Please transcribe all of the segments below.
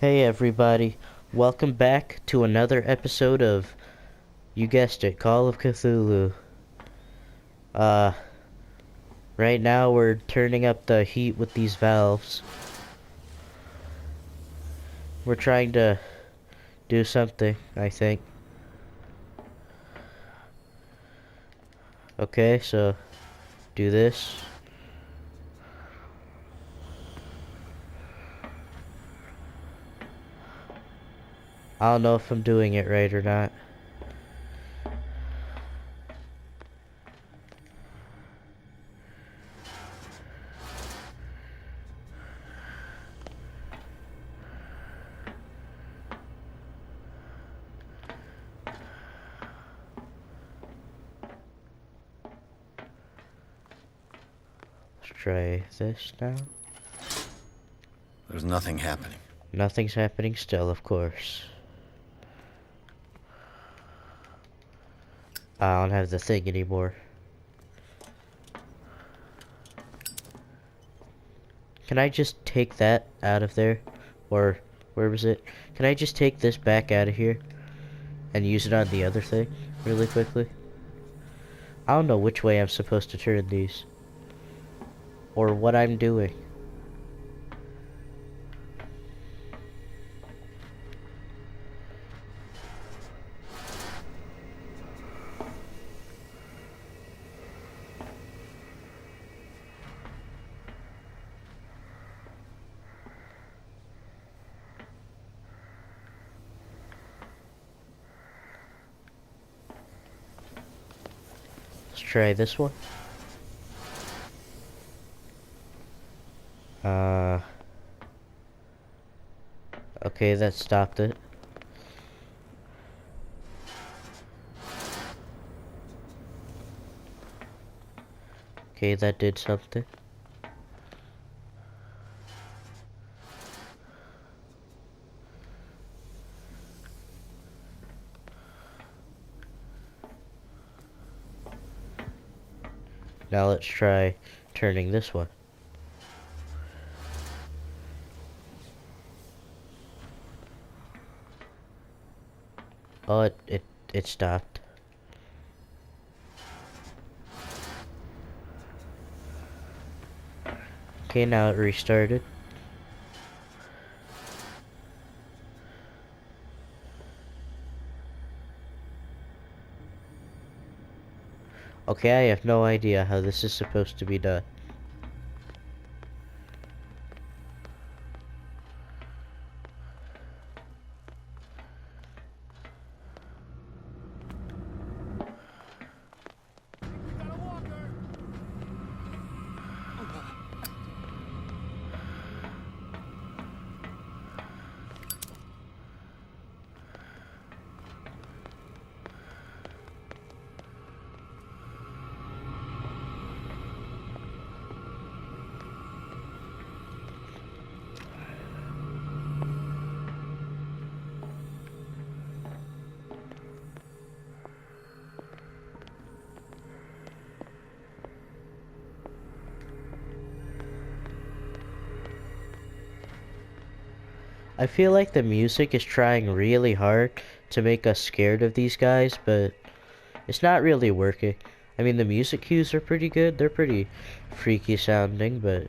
Hey everybody, welcome back to another episode of, you guessed it, Call of Cthulhu. Uh, right now we're turning up the heat with these valves. We're trying to do something, I think. Okay, so do this. I don't know if I'm doing it right or not. Let's try this now. There's nothing happening. Nothing's happening still, of course. I don't have the thing anymore. Can I just take that out of there? Or, where was it? Can I just take this back out of here and use it on the other thing really quickly? I don't know which way I'm supposed to turn these. Or what I'm doing. Let's try this one. Okay, that stopped it. Okay, that did something. Now let's try turning this one. Oh, it stopped. Okay, now it restarted. Okay, I have no idea how this is supposed to be done. I feel like the music is trying really hard to make us scared of these guys, but it's not really working. I mean, the music cues are pretty good. They're pretty freaky sounding, but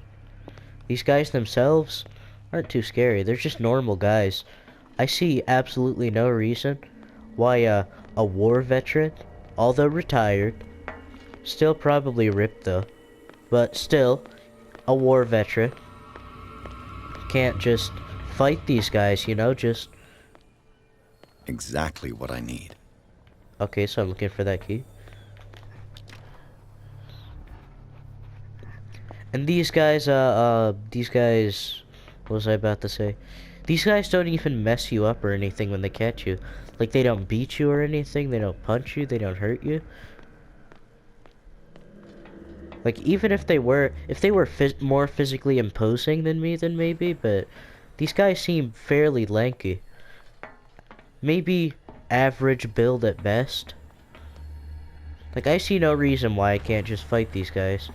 these guys themselves aren't too scary. They're just normal guys. I see absolutely no reason why a war veteran, although retired, still probably ripped though, but still a war veteran can't just fight these guys, you know, just... Exactly what I need. Okay, so I'm looking for that key. And these guys, what was I about to say? These guys don't even mess you up or anything when they catch you. Like, they don't beat you or anything, they don't punch you, they don't hurt you. Like, even if they were more physically imposing than me, then maybe, but these guys seem fairly lanky. Maybe average build at best. Like, I see no reason why I can't just fight these guys.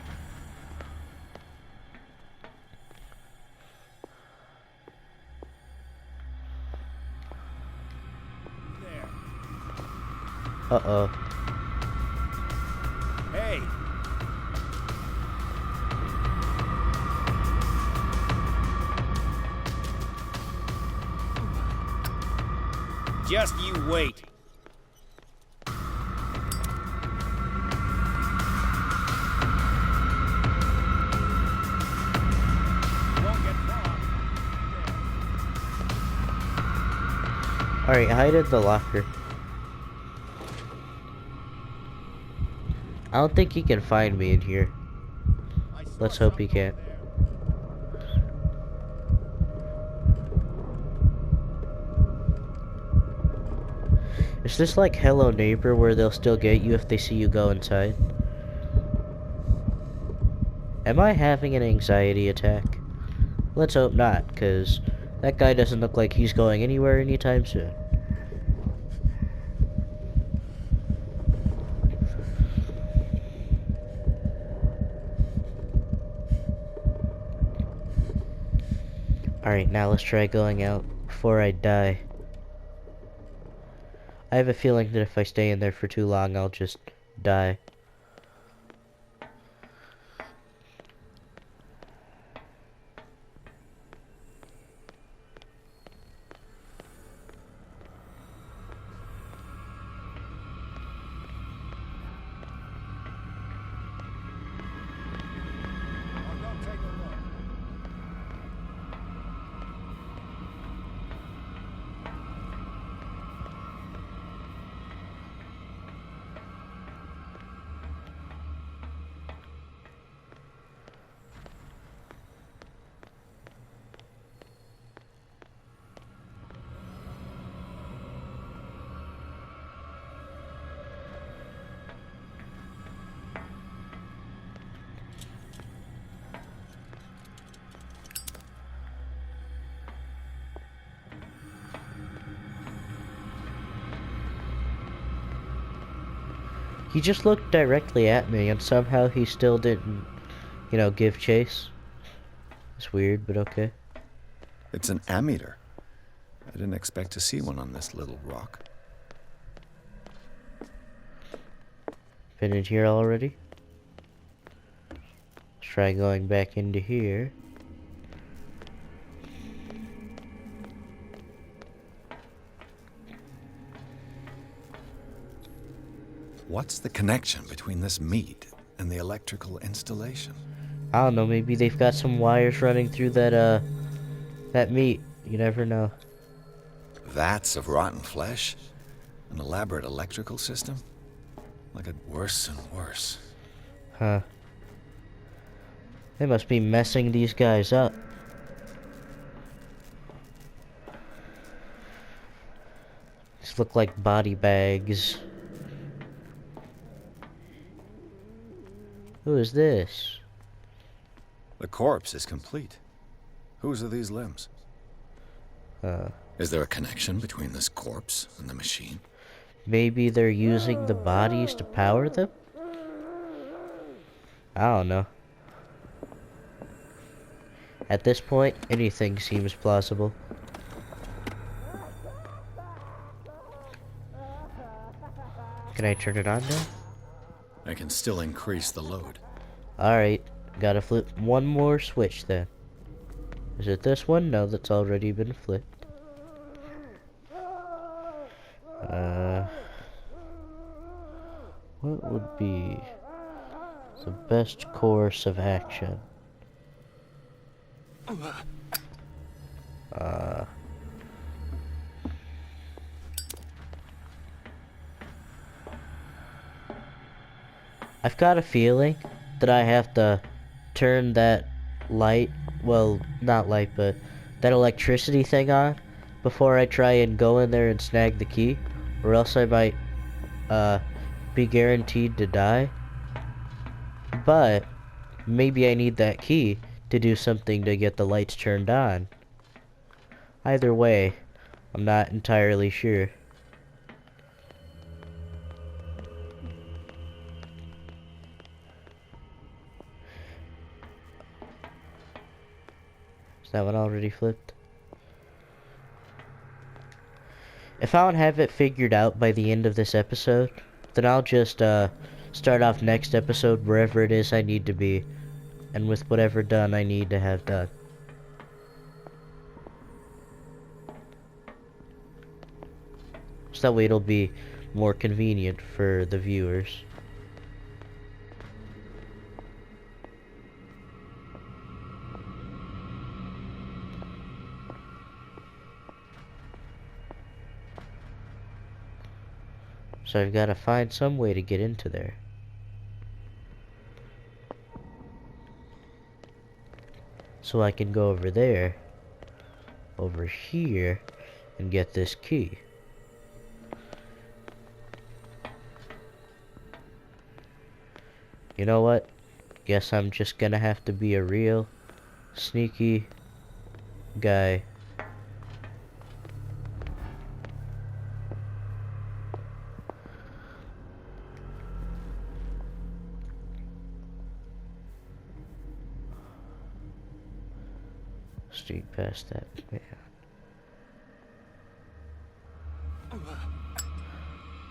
Uh-oh. Hey! Just you wait. Won't get far. Alright, hide in the locker. I don't think he can find me in here. I saw Let's hope he something can't. over there. Is this like Hello Neighbor where they'll still get you if they see you go inside? Am I having an anxiety attack? Let's hope not, because that guy doesn't look like he's going anywhere anytime soon. Alright, now let's try going out before I die. I have a feeling that if I stay in there for too long, I'll just die. I'll go take a look. He just looked directly at me and somehow he still didn't, give chase. It's weird, but okay. It's an ammeter. I didn't expect to see one on this little rock. Been in here already? Let's try going back into here. What's the connection between this meat and the electrical installation? I don't know, maybe they've got some wires running through that meat. You never know. Vats of rotten flesh? An elaborate electrical system? Like it worse and worse. Huh. They must be messing these guys up. These look like body bags. Who is this? The corpse is complete. Whose are these limbs? Is there a connection between this corpse and the machine? Maybe they're using the bodies to power them? I don't know. At this point, anything seems plausible. Can I turn it on now? I can still increase the load. Alright, gotta flip one more switch then. Is it this one? No, that's already been flipped. What would be the best course of action? I've got a feeling that I have to turn that light, well, not light, but that electricity thing on before I try and go in there and snag the key, or else I might, be guaranteed to die. But maybe I need that key to do something to get the lights turned on. Either way, I'm not entirely sure. Is that one already flipped? If I don't have it figured out by the end of this episode, Then I'll just start off next episode wherever it is I need to be, and with whatever done I need to have done. So that way it'll be more convenient for the viewers. So I've got to find some way to get into there. So I can go over there, over here, and get this key. You know what? Guess I'm just gonna have to be a real sneaky guy. Sneak past that man.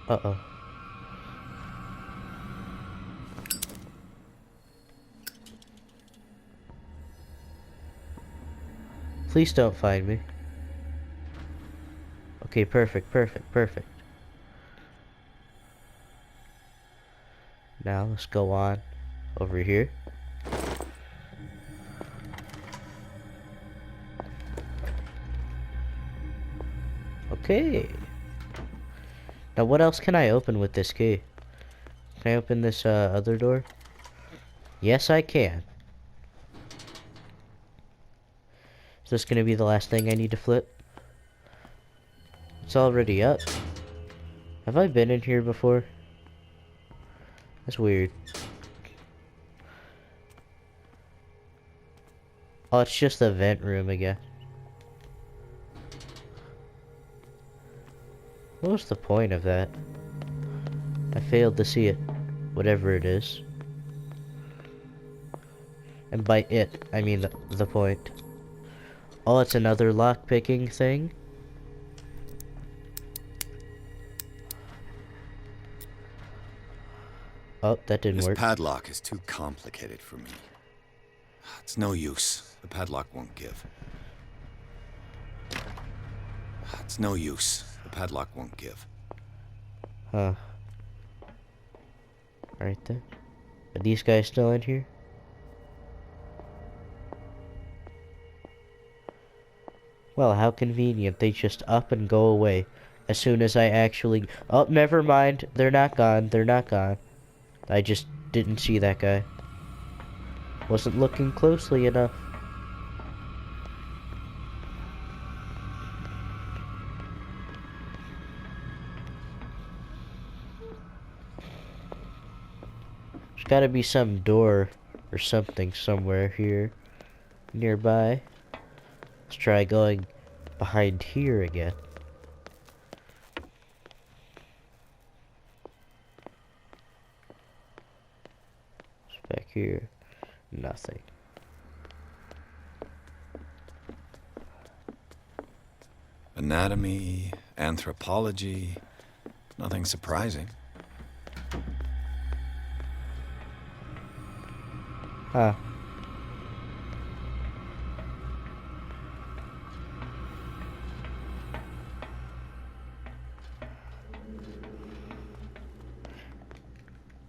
Uh-oh. Please don't find me. Okay, perfect. Now let's go on over here. Okay. Now what else can I open with this key? Can I open this other door? Yes, I can. Is this gonna be the last thing I need to flip? It's already up. Have I been in here before? That's weird. Oh, it's just the vent room again. What was the point of that? I failed to see it. Whatever it is. And by it, I mean the point. Oh, it's another lock-picking thing? Oh, that didn't work. This padlock is too complicated for me. It's no use. The padlock won't give. It's no use. The padlock won't give. Huh. Right then. Are these guys still in here? Well, how convenient. They just up and go away as soon as I actually... Oh, never mind. They're not gone. They're not gone. I just didn't see that guy. Wasn't looking closely enough. There's gotta be some door or something somewhere here nearby. Let's try going behind here again. What's back here? Nothing. Anatomy, anthropology, nothing surprising. Huh.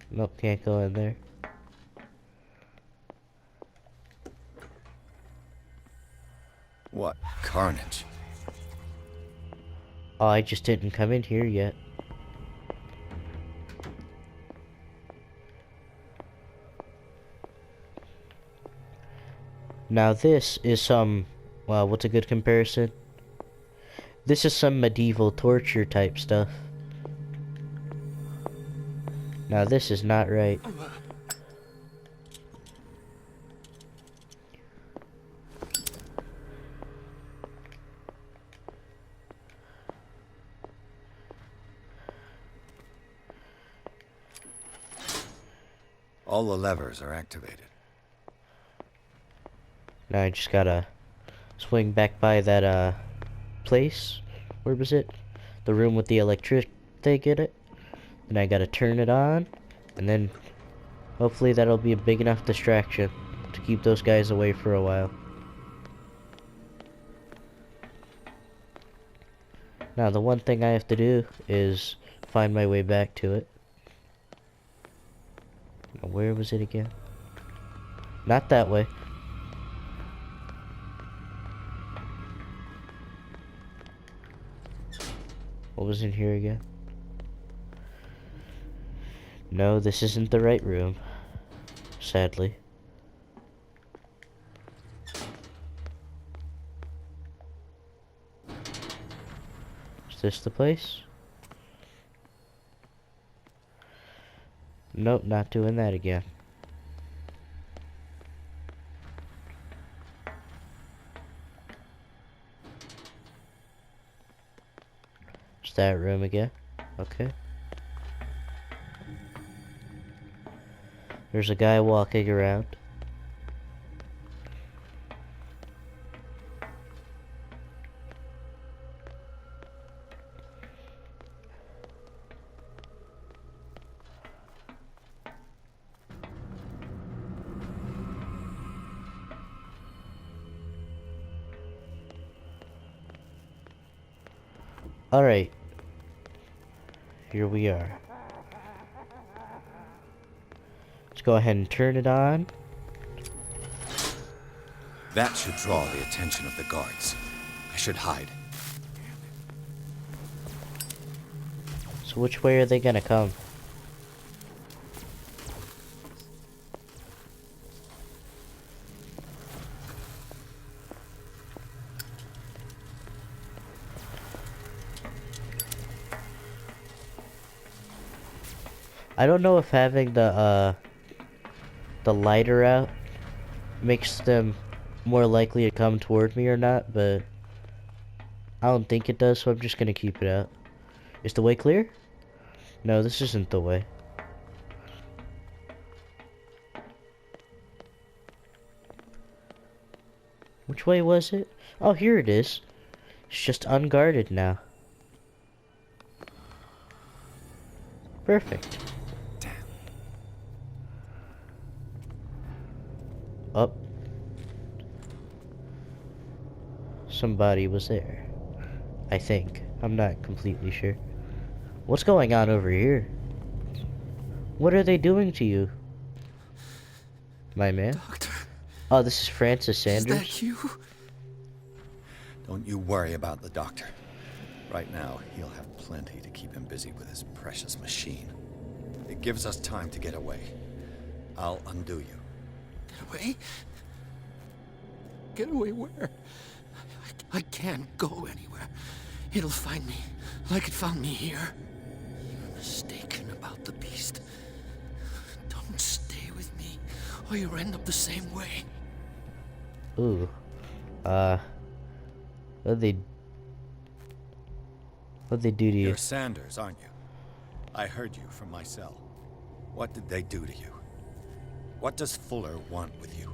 Nope, can't go in there. What carnage? Oh, I just didn't come in here yet. Now this is some, well, what's a good comparison? This is some medieval torture type stuff. Now this is not right. All the levers are activated. Now I just gotta swing back by that place. Where was it? The room with the electric thing in it. And I gotta turn it on, and then hopefully that'll be a big enough distraction to keep those guys away for a while. Now the one thing I have to do is find my way back to it. Now, where was it again? Not that way. What was in here again? No, this isn't the right room. Sadly. Is this the place? Nope, not doing that again. It's that room again. Okay. There's a guy walking around. Alright. Here we are. Let's go ahead and turn it on. That should draw the attention of the guards. I should hide. So which way are they gonna come? I don't know if having the lighter out makes them more likely to come toward me or not, but I don't think it does, so I'm just gonna keep it out. Is the way clear? No, this isn't the way. Which way was it? Oh, here it is. It's just unguarded now. Perfect. Up. Somebody was there. I think. I'm not completely sure. What's going on over here? What are they doing to you? My man? Doctor, Oh, this is Francis Sanders? is that you? Don't you worry about the doctor. Right now, he'll have plenty to keep him busy with his precious machine. It gives us time to get away. I'll undo you. Get away? Get away where? I can't go anywhere. It'll find me, like it found me here. You're mistaken about the beast. Don't stay with me, or you'll end up the same way. Ooh. What'd they do to you? You're Sanders, aren't you? I heard you from my cell. What did they do to you? What does Fuller want with you?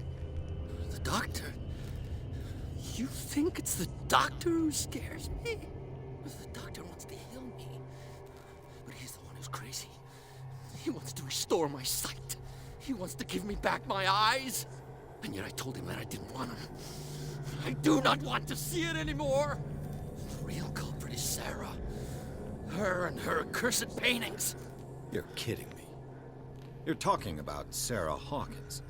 The doctor? You think it's the doctor who scares me? The doctor wants to heal me. But he's the one who's crazy. He wants to restore my sight. He wants to give me back my eyes. And yet I told him that I didn't want him. I do not want to see it anymore. The real culprit is Sarah. Her and her accursed paintings. You're kidding me. You're talking about Sarah Hawkins.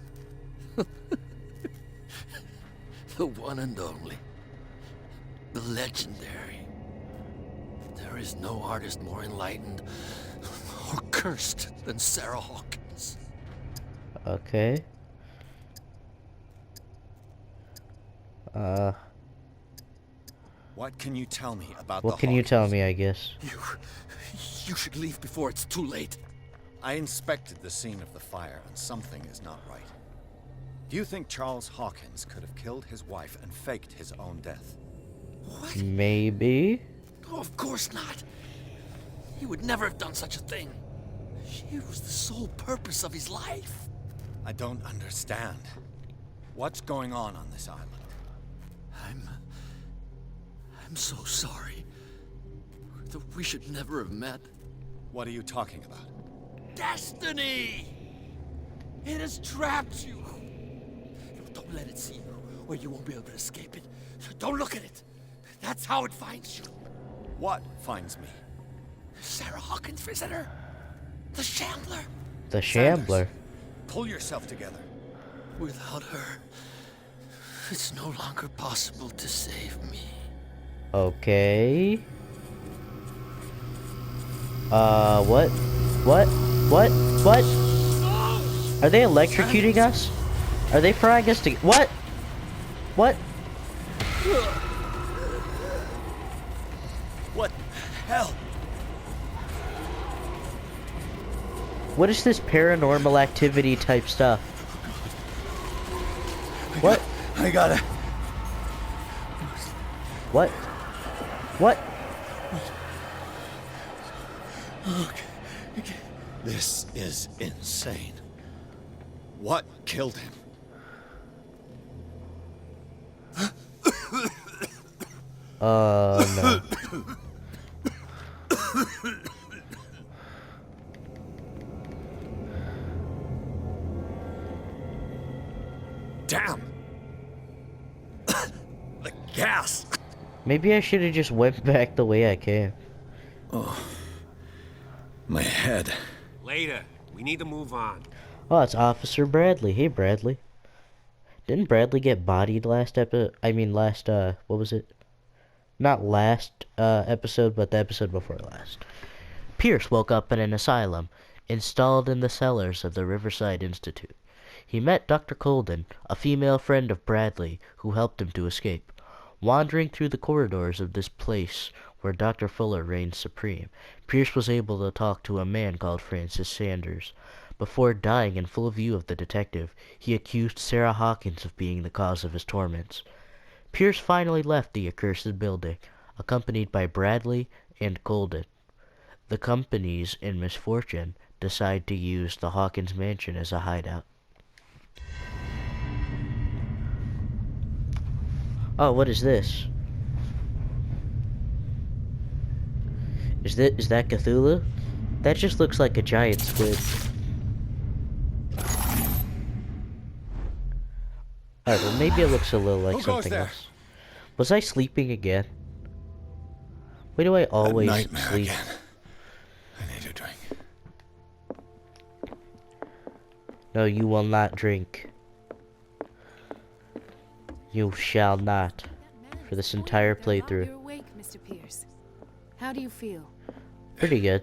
The one and only. The legendary. There is no artist more enlightened or cursed than Sarah Hawkins. Okay. What can you tell me about What can you tell me, I guess? You should leave before it's too late. I inspected the scene of the fire, and something is not right. Do you think Charles Hawkins could have killed his wife and faked his own death? What? Maybe? Oh, of course not. He would never have done such a thing. She was the sole purpose of his life. I don't understand. What's going on this island? I'm so sorry. We should never have met. What are you talking about? Destiny! It has trapped you. Don't let it see you, or you won't be able to escape it. Don't look at it. That's how it finds you. What finds me? Sarah Hawkins' visitor. The Shambler. The Sanders, Shambler. pull yourself together. Without her, it's no longer possible to save me. Okay. What? What? What? What? Are they electrocuting us? Are they frying us to... What? What? What the hell? What is this paranormal activity type stuff? What? I gotta... What? What? Okay. This is insane. What killed him? No. Damn! The gas! Maybe I should have just went back the way I came. My head. Later. We need to move on. Oh, it's Officer Bradley. Hey, Bradley. Didn't Bradley get bodied last what was it? Not last, episode, but the episode before last. Pierce woke up in an asylum, installed in the cellars of the Riverside Institute. He met Dr. Colden, a female friend of Bradley, who helped him to escape. Wandering through the corridors of this place where Dr. Fuller reigned supreme, Pierce was able to talk to a man called Francis Sanders. Before dying in full view of the detective, he accused Sarah Hawkins of being the cause of his torments. Pierce finally left the accursed building, accompanied by Bradley and Colden. The companies in misfortune decide to use the Hawkins mansion as a hideout. Oh, what is this? Is that Cthulhu? That just looks like a giant squid. Alright, well maybe it looks a little like Who goes something there? else. Was I sleeping again? Why do I always Nightmare sleep? again. I need a drink. No, you will not drink. You shall not. For this entire playthrough. You're awake, Mr. Pierce. How do you feel? Pretty good.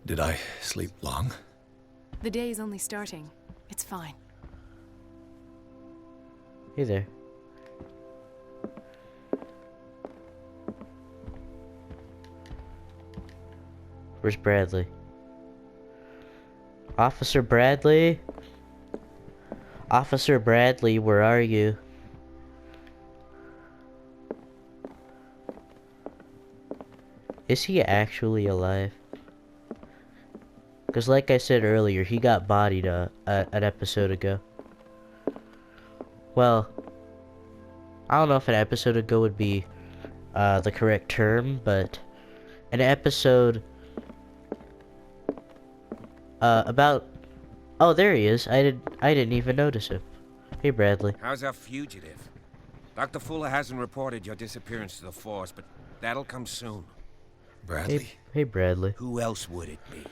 Did I sleep long? The day is only starting. It's fine. Hey there. Where's Bradley? Officer Bradley? Officer Bradley, where are you? Is he actually alive? Because like I said earlier, he got bodied an episode ago. Well, I don't know if an episode ago would be the correct term, but an episode about... Oh, there he is. I didn't even notice him. Hey, Bradley. How's our fugitive? Dr. Fuller hasn't reported your disappearance to the force, but that'll come soon. Bradley? Hey, Bradley. Who else would it be?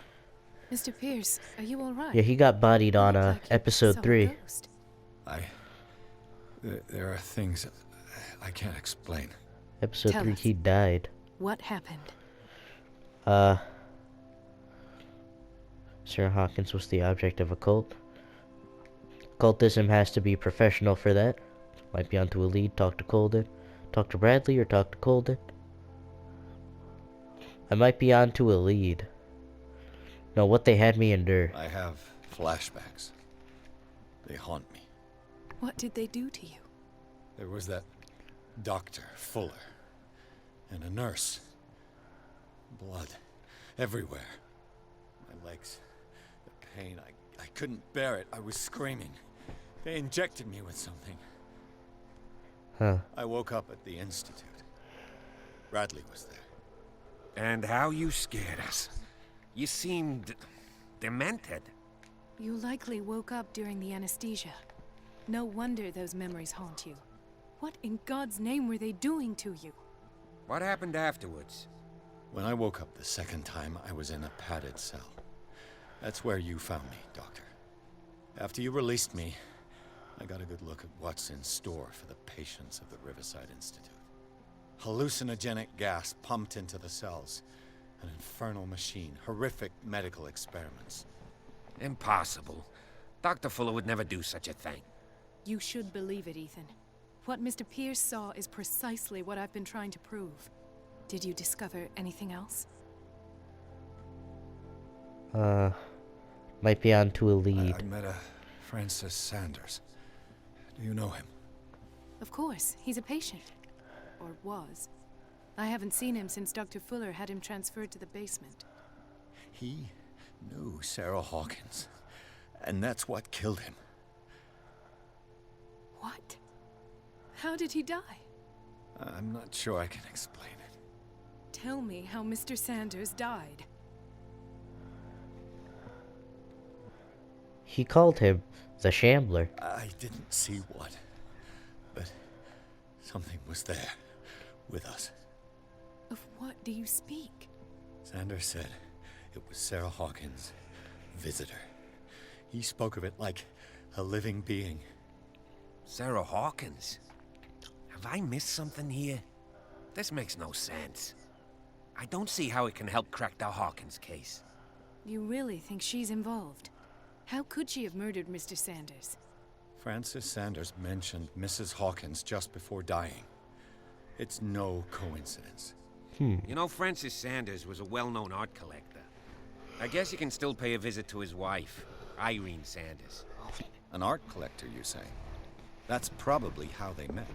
Mr. Pierce, are you all right? Yeah, he got bodied on You look like you episode saw a 3. ghost. There are things I can't explain. Episode Tell 3, us. he died. What happened? Sarah Hawkins was the object of a cult. Cultism has to be professional for that. Might be onto a lead. Talk to Colden. Talk to Bradley or talk to Colden. I might be onto a lead. No, what they had me endure. I have flashbacks. They haunt me. What did they do to you? There was that Dr. Fuller and a nurse. Blood everywhere. My legs, the pain, I couldn't bear it. I was screaming. They injected me with something. Huh. I woke up at the institute. Bradley was there. And how you scared us. You seemed demented. You likely woke up during the anesthesia. No wonder those memories haunt you. What in God's name were they doing to you? What happened afterwards? When I woke up the second time, I was in a padded cell. That's where you found me, Doctor. After you released me, I got a good look at what's in store for the patients of the Riverside Institute. Hallucinogenic gas pumped into the cells. An infernal machine. Horrific medical experiments. Impossible. Dr. Fuller would never do such a thing. You should believe it, Ethan. What Mr. Pierce saw is precisely what I've been trying to prove. Did you discover anything else? Might be onto a lead. I met a Francis Sanders. Do you know him? Of course, he's a patient. Or was. I haven't seen him since Dr. Fuller had him transferred to the basement. He knew Sarah Hawkins. And that's what killed him. What? How did he die? I'm not sure I can explain it. Tell me how Mr. Sanders died. He called him the Shambler. I didn't see what, but something was there with us. Of what do you speak? Sanders said it was Sarah Hawkins' visitor. He spoke of it like a living being. Sarah Hawkins? Have I missed something here? This makes no sense. I don't see how it can help crack the Hawkins case. You really think she's involved? How could she have murdered Mr. Sanders? Francis Sanders mentioned Mrs. Hawkins just before dying. It's no coincidence. You know, Francis Sanders was a well-known art collector. I guess you can still pay a visit to his wife, Irene Sanders. An art collector, you say? That's probably how they met.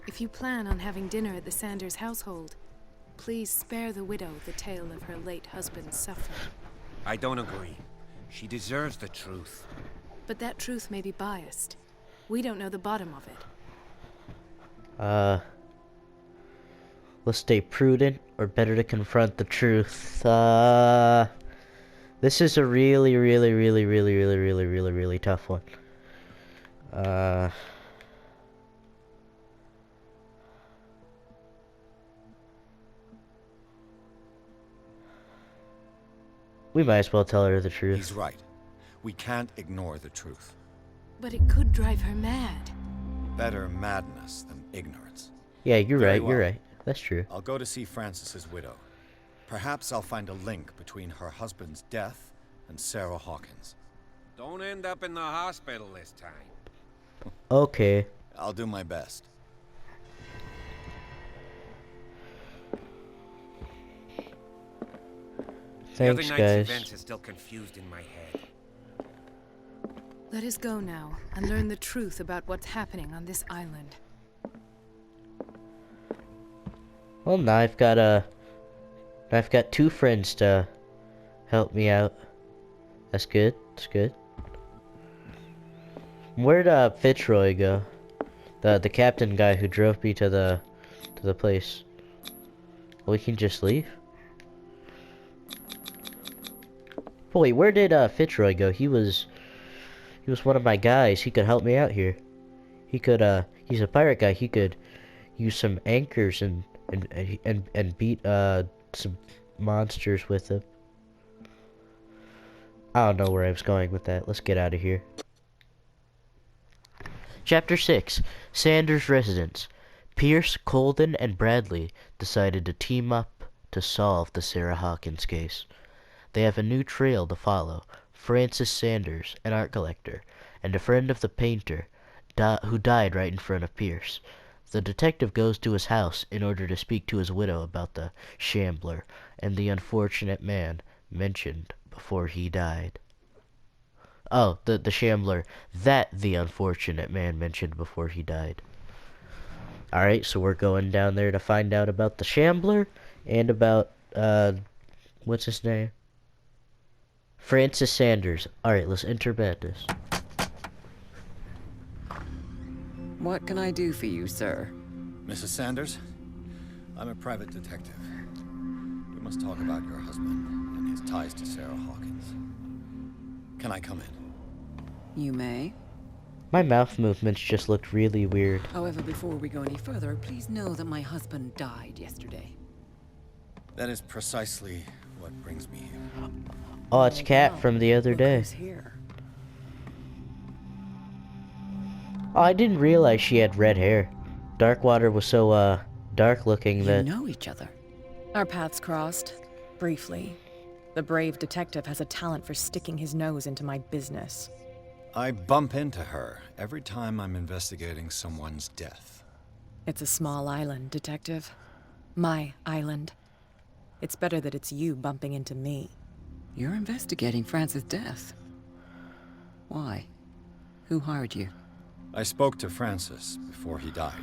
If you plan on having dinner at the Sanders household, please spare the widow the tale of her late husband's suffering. I don't agree. She deserves the truth. But that truth may be biased. We don't know the bottom of it. Let's stay prudent, or better to confront the truth. This is a really tough one. We might as well tell her the truth. He's right. We can't ignore the truth. But it could drive her mad. Better madness than ignorance. Yeah, you're Very right, well. you're right. That's true. I'll go to see Francis's widow. Perhaps I'll find a link between her husband's death and Sarah Hawkins. Don't end up in the hospital this time. Okay. I'll do my best. The other Thanks, night's guys. events are still confused in my head. Let us go now and learn the truth about what's happening on this island. Well, now I've got two friends to help me out. That's good. That's good. Where'd Fitzroy go? The captain guy who drove me to the place. We can just leave. Oh, wait, where did Fitzroy go? He was one of my guys. He could help me out here. He could he's a pirate guy. He could use some anchors and beat some monsters with them. I don't know where I was going with that. Let's get out of here. Chapter 6. Sanders' Residence. Pierce, Colden, and Bradley decided to team up to solve the Sarah Hawkins case. They have a new trail to follow. Francis Sanders, an art collector, and a friend of the painter, who died right in front of Pierce. The detective goes to his house in order to speak to his widow about the Shambler and the unfortunate man mentioned before he died. Oh, the Shambler that the unfortunate man mentioned before he died. Alright, so we're going down there to find out about the Shambler and about, what's his name? Francis Sanders. Alright, let's enter madness. What can I do for you, sir? Mrs. Sanders, I'm a private detective. We must talk about your husband and his ties to Sarah Hawkins. Can I come in? You may. My mouth movements just looked really weird. However, before we go any further, please know that my husband died yesterday. That is precisely what brings me here. Oh, it's Kat from the other Look day. who's here. Oh, I didn't realize she had red hair. Darkwater was so, dark looking You that... know each other. Our paths crossed, briefly. The brave detective has a talent for sticking his nose into my business. I bump into her every time I'm investigating someone's death. It's a small island, detective. My island. It's better that it's you bumping into me. You're investigating Francis' death. Why? Who hired you? I spoke to Francis before he died.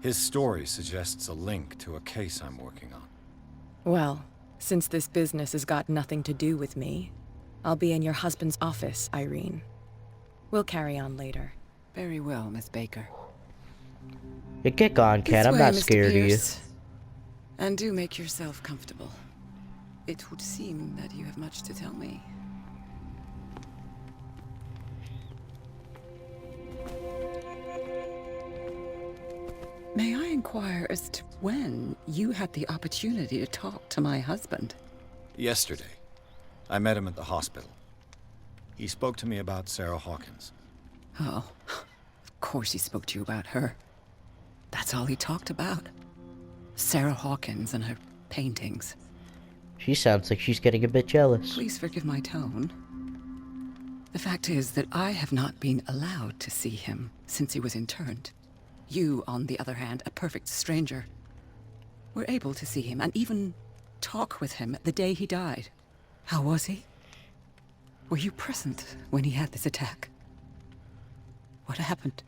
His story suggests a link to a case I'm working on. Well, since this business has got nothing to do with me, I'll be in your husband's office, Irene. We'll carry on later. Very well, Miss Baker. Yeah, get gone, Kat. This I'm way, not Mr. scared of you. Pierce. And do make yourself comfortable. It would seem that you have much to tell me. May I inquire as to when you had the opportunity to talk to my husband? Yesterday, I met him at the hospital. He spoke to me about Sarah Hawkins. Oh, of course he spoke to you about her. That's all he talked about. Sarah Hawkins and her paintings. She sounds like she's getting a bit jealous. Please forgive my tone. The fact is that I have not been allowed to see him since he was interned. You, on the other hand, a perfect stranger, were able to see him and even talk with him the day he died. How was he? Were you present when he had this attack? What happened?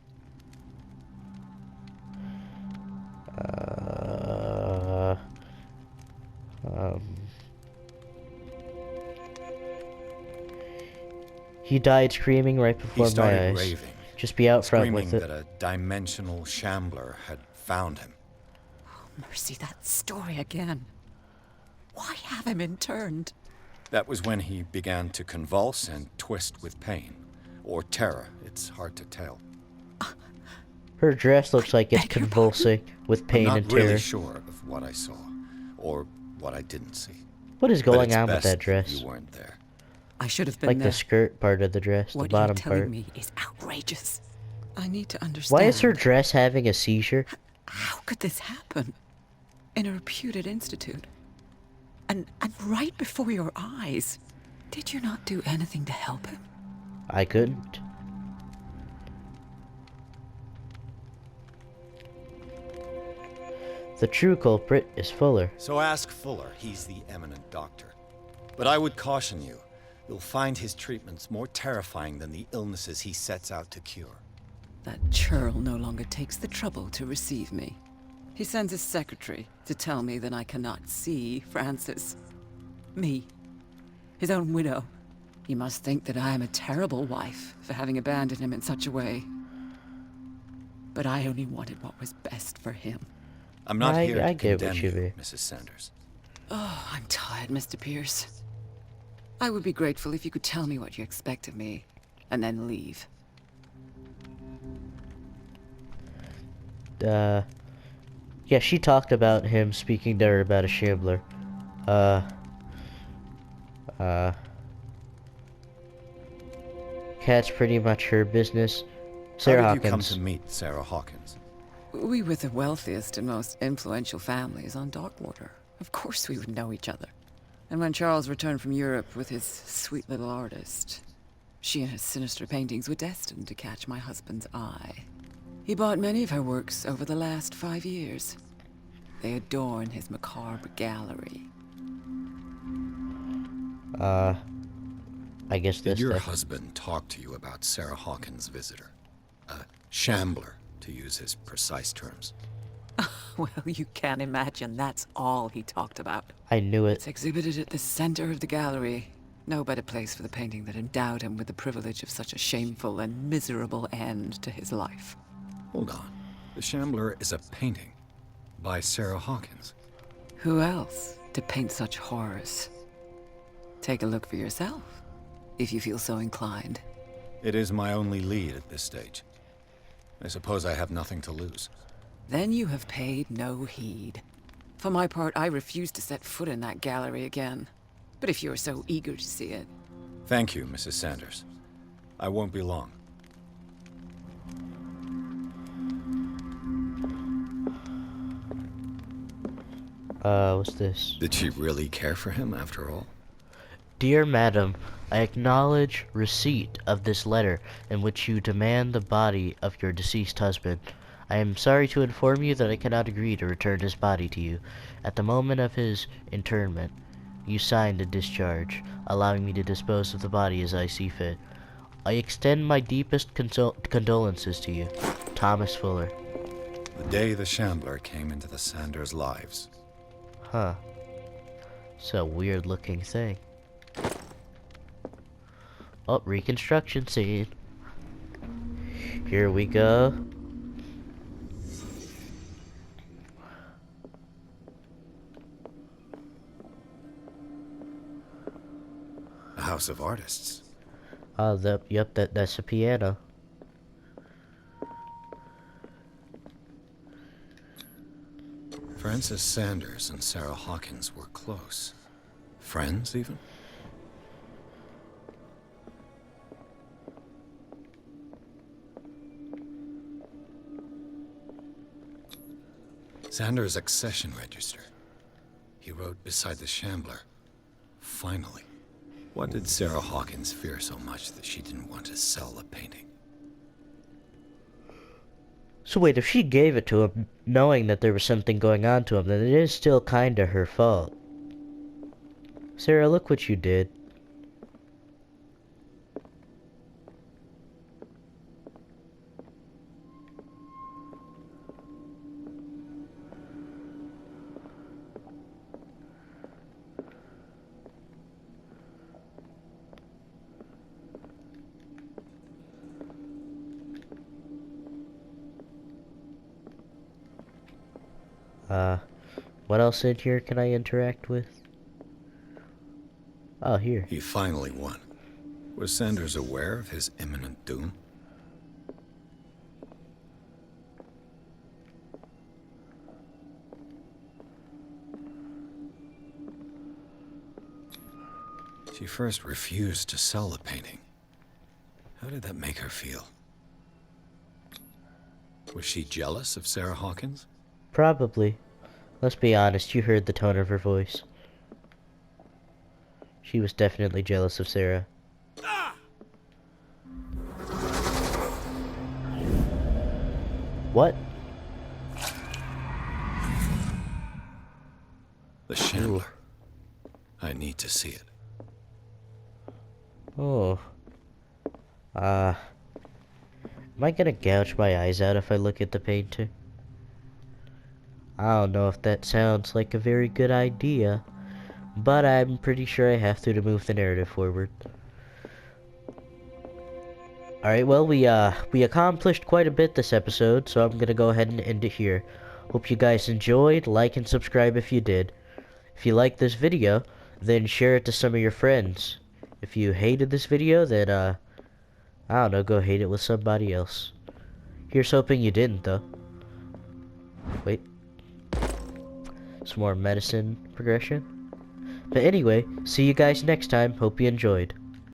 He died screaming right He before my started eyes. raving, Just be out front screaming with it. that a dimensional shambler had found him. Mercy, that story again. Why have him interned? That was when he began to convulse and twist with pain. Or terror, it's hard to tell. Her dress looks like it's beg your convulsing with pain I'm and not really terror. sure of what I saw, or what I didn't see. What is But going it's on with best that dress? you weren't there. I should have been Like there. the skirt part of the dress, What the bottom you're telling part. me is outrageous. I need to understand. Why is her dress having a seizure? How could this happen? In a reputed institute. And right before your eyes. Did you not do anything to help him? I couldn't. The true culprit is Fuller. So ask Fuller, he's the eminent doctor. But I would caution you, you'll find his treatments more terrifying than the illnesses he sets out to cure. That churl no longer takes the trouble to receive me. He sends his secretary to tell me that I cannot see Francis. Me. His own widow. He must think that I am a terrible wife for having abandoned him in such a way. But I only wanted what was best for him. I'm not I here to get what condemn you you, mean. Mrs. Sanders. Oh, I'm tired, Mr. Pierce. I would be grateful if you could tell me what you expect of me, and then leave. Yeah, she talked about him speaking to her about a shambler. Cat's pretty much her business. Sarah How did you come Hawkins. to meet Sarah Hawkins? We were the wealthiest and most influential families on Darkwater. Of course we would know each other. And when Charles returned from Europe with his sweet little artist, she and her sinister paintings were destined to catch my husband's eye. He bought many of her works over the last 5 years. They adorn his macabre gallery. I guess Did this your thing. husband talk to you about Sarah Hawkins' visitor? A shambler, to use his precise terms. Well, you can't imagine that's all he talked about. I knew it. It's exhibited at the center of the gallery. No better place for the painting that endowed him with the privilege of such a shameful and miserable end to his life. Hold on. The Shambler is a painting by Sarah Hawkins. Who else to paint such horrors? Take a look for yourself, if you feel so inclined. It is my only lead at this stage. I suppose I have nothing to lose. Then you have paid no heed. For my part, I refuse to set foot in that gallery again. But if you're so eager to see it... Thank you, Mrs. Sanders. I won't be long. What's this? Did she really care for him after all? Dear Madam, I acknowledge receipt of this letter in which you demand the body of your deceased husband. I am sorry to inform you that I cannot agree to return his body to you. At the moment of his interment, you signed a discharge, allowing me to dispose of the body as I see fit. I extend my deepest condolences to you, Thomas Fuller. The day the Shambler came into the Sanders' lives. Huh. It's a weird looking thing. Oh, reconstruction scene. Here we go. A house of artists. Yep, that's a piano. Francis Sanders and Sarah Hawkins were close. Friends, even? Sanders' accession register. He wrote beside the Shambler. Finally. What did Sarah Hawkins fear so much that she didn't want to sell the painting? So wait, if she gave it to him, knowing that there was something going on to him, then it is still kinda her fault. Sarah, look what you did. What else in here can I interact with? Oh, here. He finally won. Was Sanders aware of his imminent doom? She first refused to sell the painting. How did that make her feel? Was she jealous of Sarah Hawkins? Probably. Let's be honest, you heard the tone of her voice. She was definitely jealous of Sarah. What? The Shambler. I need to see it. Oh. Am I gonna gouge my eyes out if I look at the painting? I don't know if that sounds like a very good idea, but I'm pretty sure I have to move the narrative forward. Alright, well, we accomplished quite a bit this episode, so I'm gonna go ahead and end it here. Hope you guys enjoyed. Like and subscribe if you did. If you liked this video, then share it to some of your friends. If you hated this video, then, I don't know, go hate it with somebody else. Here's hoping you didn't, though. Wait. Some more medicine progression. But anyway, see you guys next time. Hope you enjoyed.